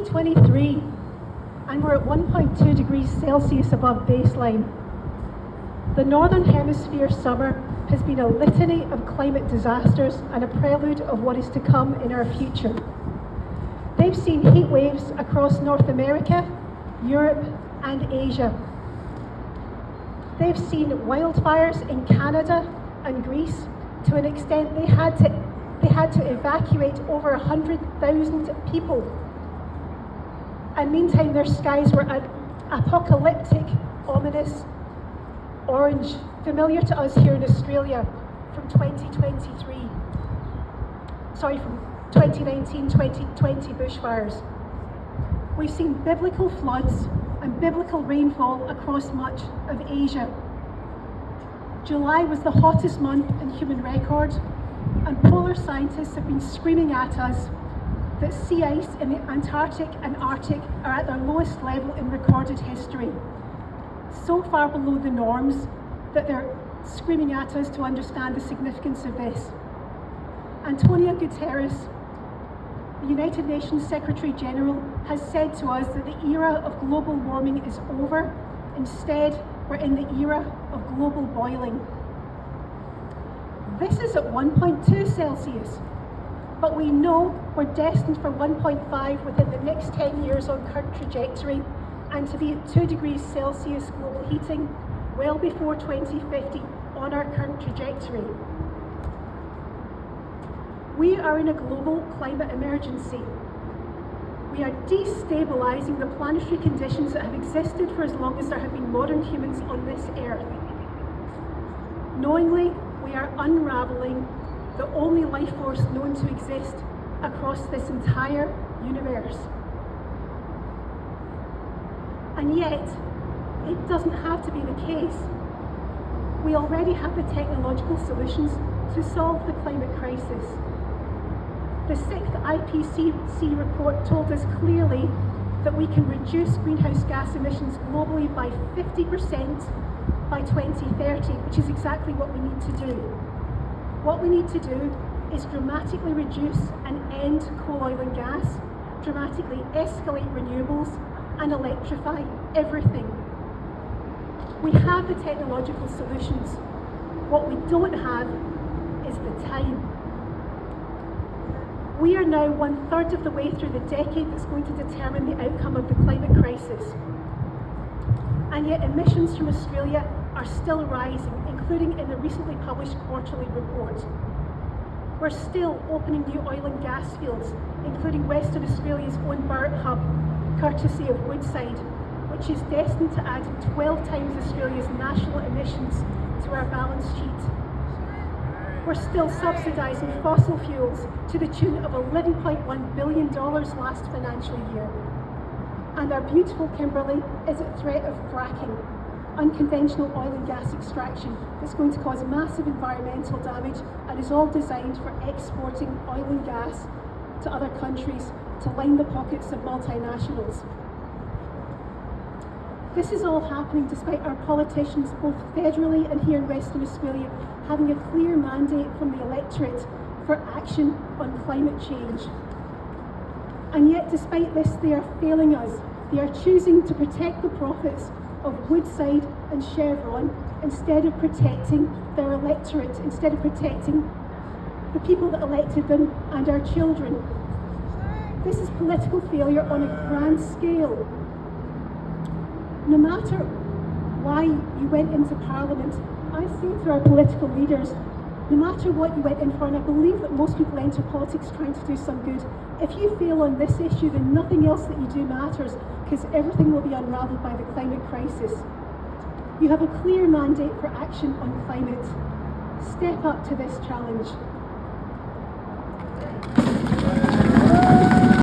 2023 and we're at 1.2 degrees Celsius above baseline. The Northern Hemisphere summer has been a litany of climate disasters and a prelude of what is to come in our future. They've seen heat waves across North America, Europe and Asia. They've seen wildfires in Canada and Greece to an extent they had to evacuate over 100,000 people. And meantime, their skies were apocalyptic, ominous orange, familiar to us here in Australia from 2019, 2020 bushfires. We've seen biblical floods and biblical rainfall across much of Asia. July was the hottest month in human record, and polar scientists have been screaming at us that sea ice in the Antarctic and Arctic are at their lowest level in recorded history. So far below the norms that they're screaming at us to understand the significance of this. Antonio Guterres, the United Nations Secretary General, has said to us that the era of global warming is over. Instead, we're in the era of global boiling. This is at 1.2 Celsius, but we know we're destined for 1.5 within the next 10 years on current trajectory, and to be at 2 degrees Celsius global heating well before 2050 on our current trajectory. We are in a global climate emergency. We are destabilising the planetary conditions that have existed for as long as there have been modern humans on this earth. Knowingly, we are unravelling the only life force known to exist across this entire universe. And yet, it doesn't have to be the case. We already have the technological solutions to solve the climate crisis. The 6th IPCC report told us clearly that we can reduce greenhouse gas emissions globally by 50% by 2030, which is exactly what we need to do. What we need to do is dramatically reduce and end coal, oil and gas, dramatically escalate renewables and electrify everything. We have the technological solutions. What we don't have is the time. We are now 1/3 of the way through the decade that's going to determine the outcome of the climate crisis. And yet emissions from Australia are still rising, including in the recently published quarterly report. We're still opening new oil and gas fields, including Western Australia's own Burrup Hub, courtesy of Woodside, which is destined to add 12 times Australia's national emissions to our balance sheet. We're still subsidising fossil fuels to the tune of $11.1 billion last financial year. And our beautiful Kimberley is at threat of fracking, unconventional oil and gas extraction that's going to cause massive environmental damage and is all designed for exporting oil and gas to other countries to line the pockets of multinationals. This is all happening despite our politicians, both federally and here in Western Australia, having a clear mandate from the electorate for action on climate change. And yet, despite this, they are failing us. They are choosing to protect the profits of Woodside and Chevron instead of protecting their electorate, instead of protecting the people that elected them and our children. This is political failure on a grand scale. No matter why you went into Parliament, I say to our political leaders, no matter what you went in for, and I believe that most people enter politics trying to do some good, if you fail on this issue, then nothing else that you do matters, because everything will be unravelled by the climate crisis. You have a clear mandate for action on climate. Step up to this challenge.